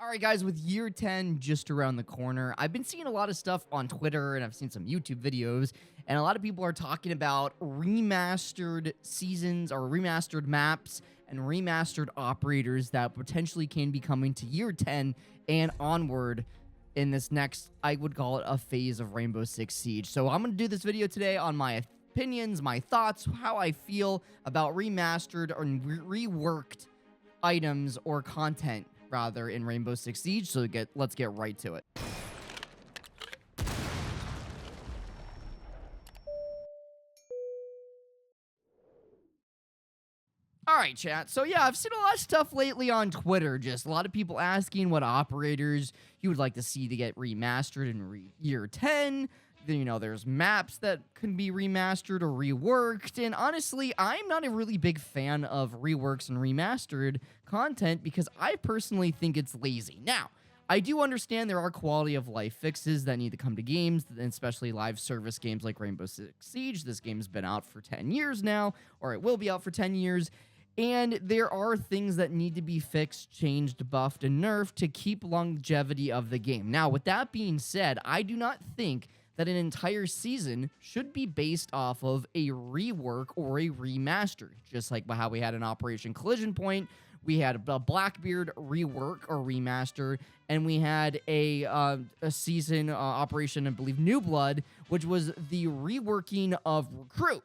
All right, guys, with year 10 just around the corner, I've been seeing a lot of stuff on Twitter and I've seen some YouTube videos, and a lot of people are talking about remastered seasons or remastered maps and remastered operators that potentially can be coming to year 10 and onward in this next, I would call it a phase of Rainbow Six Siege. So I'm going to do this video today on my opinions, my thoughts, how I feel about remastered or reworked items or content rather in Rainbow Six Siege. So let's get right to it. All right, chat. So yeah, I've seen a lot of stuff lately on Twitter. Just a lot of people asking what operators you would like to see to get remastered in year 10. You know, there's maps that can be remastered or reworked. And honestly, I'm not a really big fan of reworks and remastered content because I personally think it's lazy. Now, I do understand there are quality of life fixes that need to come to games, and especially live service games like Rainbow Six Siege. This game's been out for 10 years now, or it will be out for 10 years. And there are things that need to be fixed, changed, buffed, and nerfed to keep longevity of the game. Now, with that being said, I do not think that an entire season should be based off of a rework or a remaster. Just like how we had an Operation Collision Point, we had a Blackbeard rework or remaster, and we had a season Operation, I believe, New Blood, which was the reworking of Recruit.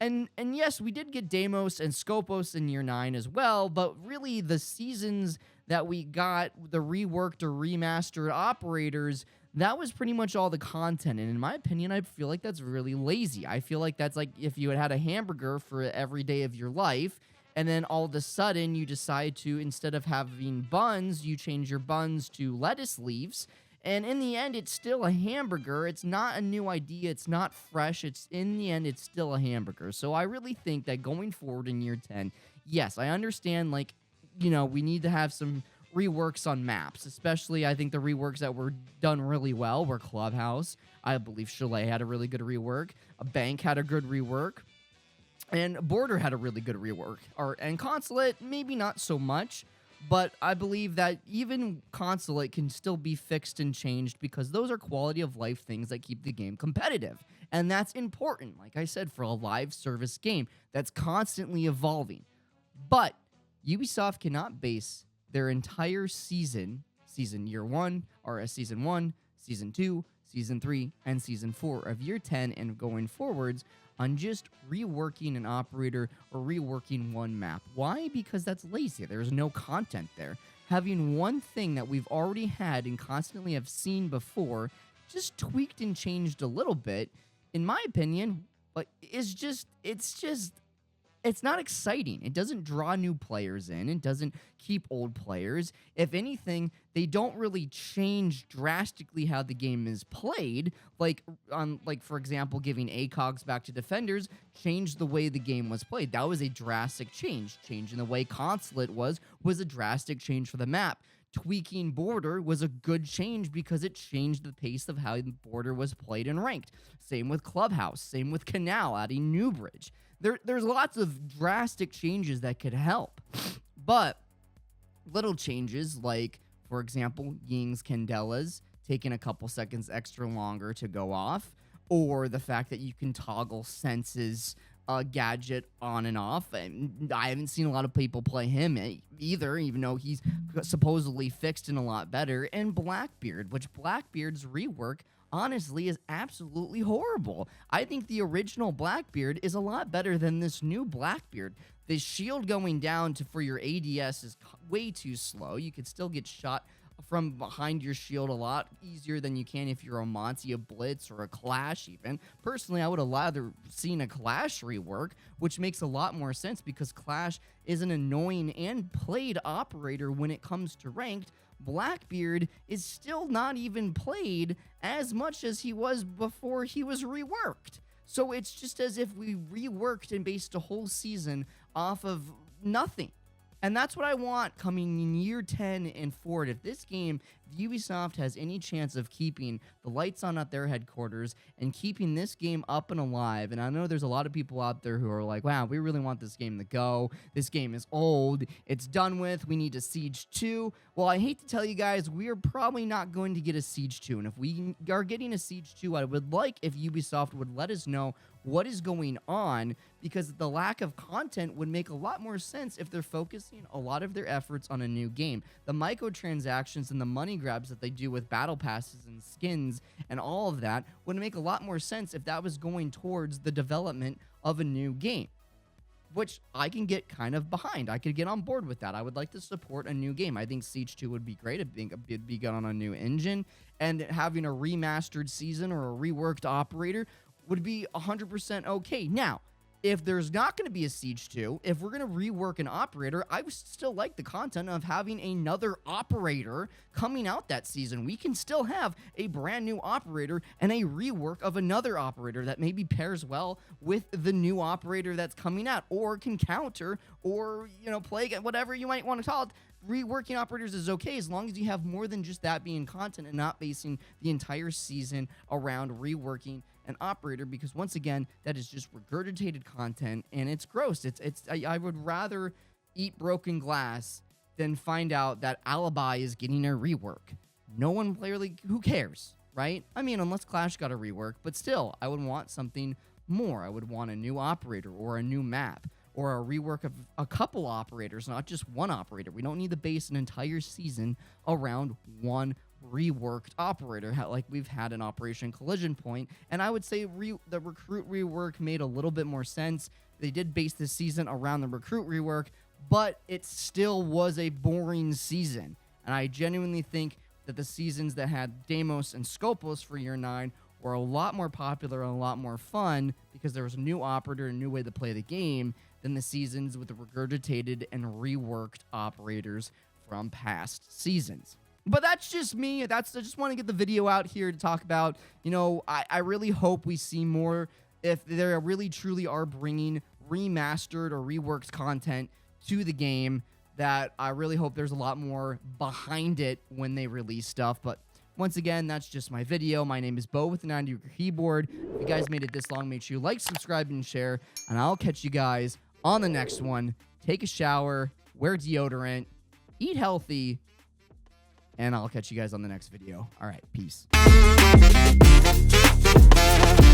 And yes, we did get Deimos and Scopus in year 9 as well, but really the seasons that we got, the reworked or remastered operators, that was pretty much all the content. And in my opinion, I feel like that's really lazy. I feel like that's like if you had a hamburger for every day of your life, and then all of a sudden you decide to, instead of having buns, you change your buns to lettuce leaves. And in the end, it's still a hamburger. It's not a new idea. It's not fresh. In the end, it's still a hamburger. So I really think that going forward in year 10, yes, I understand, like, you know, we need to have some reworks on maps. Especially, I think the reworks that were done really well were Clubhouse. I believe Chalet had a really good rework. A Bank had a good rework. And Border had a really good rework. And Consulate, maybe not so much. But I believe that even Consulate can still be fixed and changed because those are quality of life things that keep the game competitive. And that's important, like I said, for a live service game that's constantly evolving. But Ubisoft cannot base their entire season year 1, or season 1, season 2, season 3, and season 4 of year 10 and going forwards on just reworking an operator or reworking one map. Why? Because that's lazy. There's no content there. Having one thing that we've already had and constantly have seen before, just tweaked and changed a little bit, in my opinion, but it's not exciting. It doesn't draw new players in. It doesn't keep old players. If anything, they don't really change drastically how the game is played. Like for example, giving ACOGs back to defenders changed the way the game was played. That was a drastic change. Changing the way Consulate was a drastic change for the map. Tweaking Border was a good change because it changed the pace of how Border was played and ranked. Same with Clubhouse. Same with Canal, adding Newbridge. There's lots of drastic changes that could help. But little changes like, for example, Ying's Candela's taking a couple seconds extra longer to go off, or the fact that you can toggle Sense's gadget on and off. And I haven't seen a lot of people play him either, even though he's supposedly fixed and a lot better. And Blackbeard, which Blackbeard's rework honestly is absolutely horrible. I think the original Blackbeard is a lot better than this new Blackbeard. The shield going down for your ADS is way too slow. You could still get shot from behind your shield a lot easier than you can if you're a Monty, a Blitz, or a Clash even. Personally, I would have rather seen a Clash rework, which makes a lot more sense because Clash is an annoying and played operator when it comes to ranked. Blackbeard is still not even played as much as he was before he was reworked. So it's just as if we reworked and based a whole season off of nothing. And that's what I want coming in year 10 and forward. If this game, Ubisoft, has any chance of keeping the lights on at their headquarters and keeping this game up and alive, and I know there's a lot of people out there who are like, wow, we really want this game to go. This game is old. It's done with. We need a Siege 2. Well, I hate to tell you guys, we are probably not going to get a Siege 2. And if we are getting a Siege 2, I would like if Ubisoft would let us know what is going on, because the lack of content would make a lot more sense if they're focusing a lot of their efforts on a new game. The microtransactions and the money grabs that they do with battle passes and skins and all of that would make a lot more sense if that was going towards the development of a new game, which I can get kind of behind. I could get on board with that. I would like to support a new game. I think Siege 2 would be great. I think it'd be good on a new engine, and having a remastered season or a reworked operator would be 100% okay. Now, if there's not going to be a Siege 2, if we're going to rework an operator, I would still like the content of having another operator coming out that season. We can still have a brand new operator and a rework of another operator that maybe pairs well with the new operator that's coming out, or can counter, or, you know, play again, whatever you might want to call it. Reworking operators is okay as long as you have more than just that being content and not basing the entire season around reworking an operator, because once again, that is just regurgitated content and it's gross. I would rather eat broken glass than find out that Alibi is getting a rework. No one clearly, who cares, right? I mean, unless Clash got a rework, but still, I would want something more. I would want a new operator or a new map, or a rework of a couple operators, not just one operator. We don't need to base an entire season around one reworked operator like we've had in Operation Collision Point. And I would say the recruit rework made a little bit more sense. They did base this season around the recruit rework, but it still was a boring season. And I genuinely think that the seasons that had Deimos and Scopus for year 9 were a lot more popular and a lot more fun, because there was a new operator, a new way to play the game, than the seasons with the regurgitated and reworked operators from past seasons. But that's just me. I just want to get the video out here to talk about, you know, I really hope we see more, if they really truly are bringing remastered or reworked content to the game, that I really hope there's a lot more behind it when they release stuff. But once again, that's just my video. My name is Bo with the 90-degree keyboard. If you guys made it this long, make sure you like, subscribe, and share. And I'll catch you guys on the next one. Take a shower, wear deodorant, eat healthy, and I'll catch you guys on the next video. All right, peace.